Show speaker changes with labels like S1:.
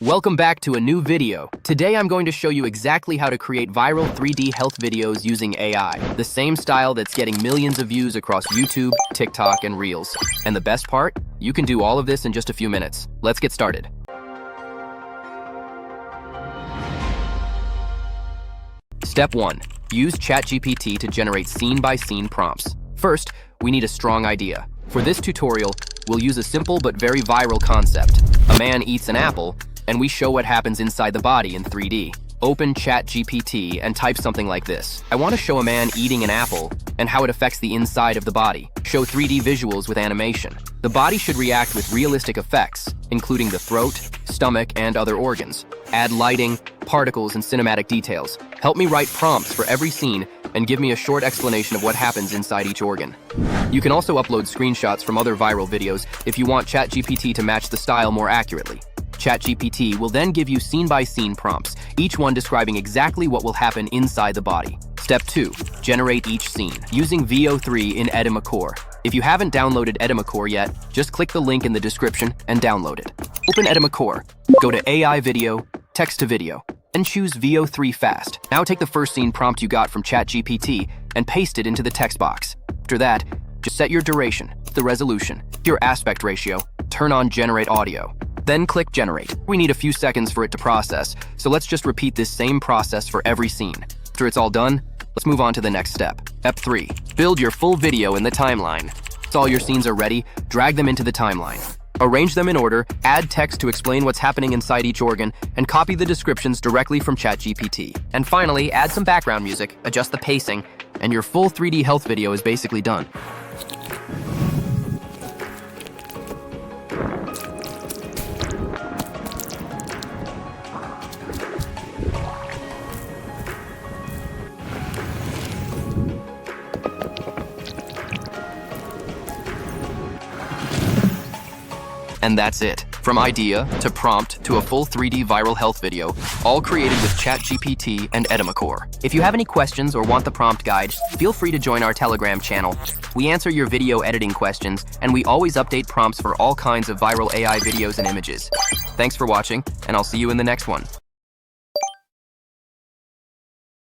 S1: Welcome back to a new video. Today I'm going to show you exactly how to create viral 3D health videos using AI, the same style that's getting millions of views across YouTube, TikTok, and Reels. And the best part? You can do all of this in just a few minutes. Let's get started. Step 1. Use ChatGPT to generate scene-by-scene prompts. First, we need a strong idea. For this tutorial, we'll use a simple but very viral concept. A man eats an apple, and we show what happens inside the body in 3D. Open ChatGPT and type something like this. I want to show a man eating an apple and how it affects the inside of the body. Show 3D visuals with animation. The body should react with realistic effects, including the throat, stomach, and other organs. Add lighting, particles, and cinematic details. Help me write prompts for every scene and give me a short explanation of what happens inside each organ. You can also upload screenshots from other viral videos if you want ChatGPT to match the style more accurately. ChatGPT will then give you scene-by-scene prompts, each one describing exactly what will happen inside the body. Step 2. Generate each scene, using Veo 3 in Edimakor. If you haven't downloaded Edimakor yet, just click the link in the description and download it. Open Edimakor, go to AI Video, Text to Video, and choose Veo 3 Fast. Now take the first scene prompt you got from ChatGPT and paste it into the text box. After that, just set your duration, the resolution, your aspect ratio, turn on Generate Audio. Then click Generate. We need a few seconds for it to process, so let's just repeat this same process for every scene. After it's all done, let's move on to the next step. Step 3. Build your full video in the timeline. Once all your scenes are ready, drag them into the timeline. Arrange them in order, add text to explain what's happening inside each organ, and copy the descriptions directly from ChatGPT. And finally, add some background music, adjust the pacing, and your full 3D health video is basically done. And that's it. From idea to prompt to a full 3D viral health video, all created with ChatGPT and Edimakor. If you have any questions or want the prompt guide, feel free to join our Telegram channel. We answer your video editing questions, and we always update prompts for all kinds of viral AI videos and images. Thanks for watching, and I'll see you in the next one.